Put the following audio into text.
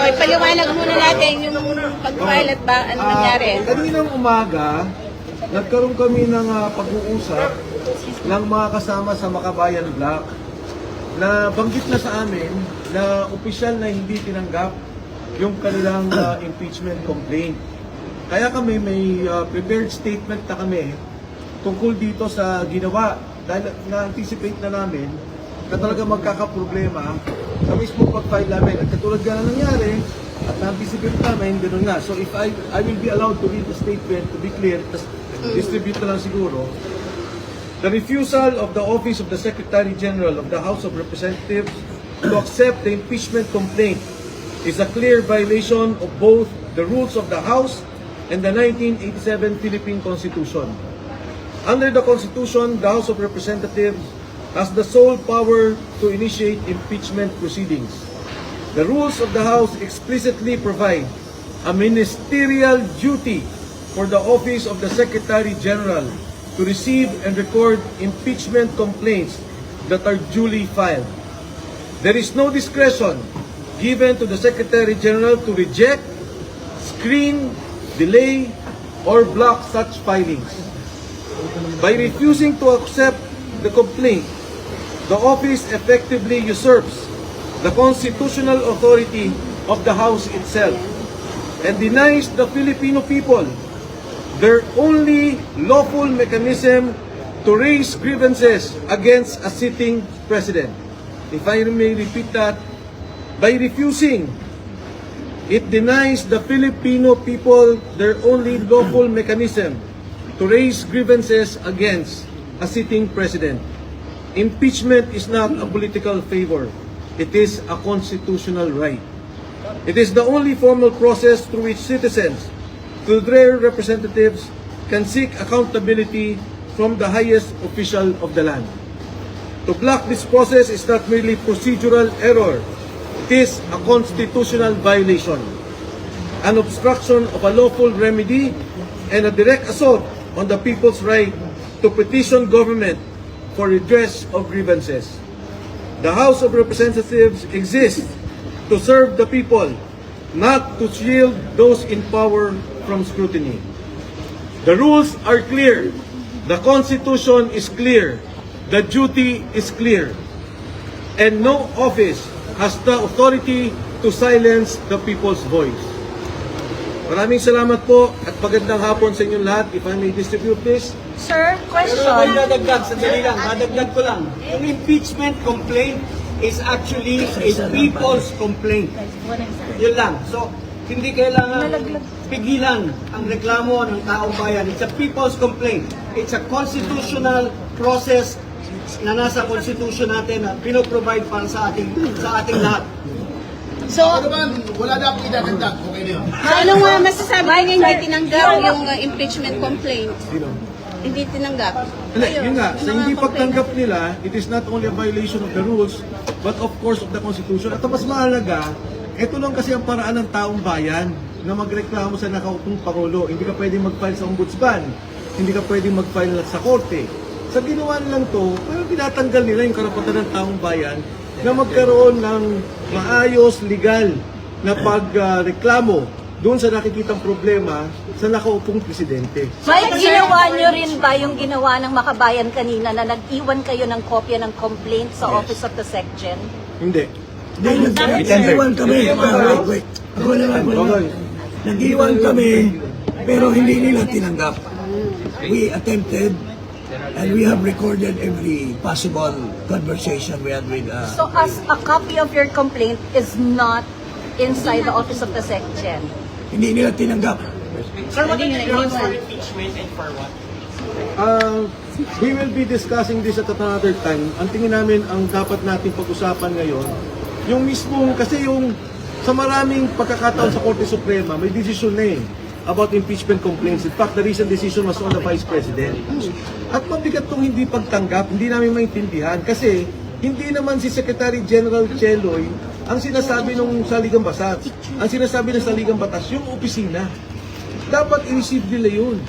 ipaliwanag muna natin yung pag-file at ba, ano nangyari. Kaninang umaga, nagkaroon kami ng pag-uusap ng mga kasama sa Makabayan Block na banggit na sa amin na opisyal na hindi tinanggap yung kanilang impeachment complaint. Kaya kami may prepared statement na kami tungkol dito sa ginawa dahil na-anticipate na namin na talaga magkakaproblema sa mismo pag-file namin. At katulad nga na nangyari, at na-anticipate namin, gano'n nga. So if I will be allowed to read the statement, to be clear, distribute na lang siguro. The refusal of the Office of the Secretary General of the House of Representatives to accept the impeachment complaint is a clear violation of both the rules of the House and the 1987 Philippine Constitution. Under the Constitution, the House of Representatives has the sole power to initiate impeachment proceedings. The rules of the House explicitly provide a ministerial duty for the Office of the Secretary General to receive and record impeachment complaints that are duly filed. There is no discretion given to the Secretary General to reject, screen, delay, or block such filings. By refusing to accept the complaint, the office effectively usurps the constitutional authority of the House itself and denies the Filipino people their only lawful mechanism to raise grievances against a sitting president. If I may repeat that, by refusing, it denies the Filipino people their only lawful mechanism to raise grievances against a sitting president. Impeachment is not a political favor. It is a constitutional right. It is the only formal process through which citizens, through their representatives, can seek accountability from the highest official of the land. To block this process is not merely procedural error. It is a constitutional violation, an obstruction of a lawful remedy, and a direct assault on the people's right to petition government for redress of grievances. The House of Representatives exists to serve the people, not to shield those in power from scrutiny. The rules are clear. The Constitution is clear. The duty is clear. And no office has the authority to silence the people's voice. Maraming salamat po at magandang hapon sa inyong lahat. If I may distribute this. Sir, question. Madagdag ko lang. Yung impeachment complaint is actually a people's complaint. Yun lang. So, hindi kailangan pigilan ang reklamo ng taong bayan. It's a people's complaint. It's a constitutional process na nasa constitution natin na pinoprovide para sa ating lahat. So, Wala na akong idadagdag. Okay na yun. anong masasabi niya hindi tinanggap yung impeachment complaint? Hindi tinanggap. Yun nga, sa hindi pagtanggap nila, it is not only a violation of the rules, but of course of the Constitution. At ang mas mahalaga, ito lang kasi ang paraan ng taong bayan na magreklamo sa nakaupong Pangulo. Hindi ka pwedeng mag-file sa ombudsman, hindi ka pwedeng mag-file sa korte. Sa ginawa nilang to, parang tinatanggal nila yung karapatan ng taong bayan na magkaroon ng maayos, legal na pagreklamo doon sa nakikitang problema sa nakaupong presidente. May ginawa nyo rin ba yung ginawa ng Makabayan kanina na nag-iwan kayo ng kopya ng complaint sa Office of the SecGen? Hindi. Nag-iwan kami. Wait. Ako naman. Nag-iwan kami, pero hindi nila tinanggap. We attempted, and we have recorded every possible conversation we had with... So as a copy of your complaint is not inside the Office of the SecGen? Hindi nila tinanggap. Sir, what are the grounds for impeachment and for what? We will be discussing this at another time. Ang tingin namin ang dapat nating pag-usapan ngayon, yung mismong, kasi yung sa maraming pagkakataon sa Korte Suprema, may decision na about impeachment complaints. In fact, the recent decision was on the Vice President. At mabigat itong hindi pagtanggap, hindi namin maintindihan kasi hindi naman si Secretary General Cheloy ang sinasabi ng Saligang Batas. Ang sinasabi ng Saligang Batas, yung opisina. Dapat i-receive nila yun.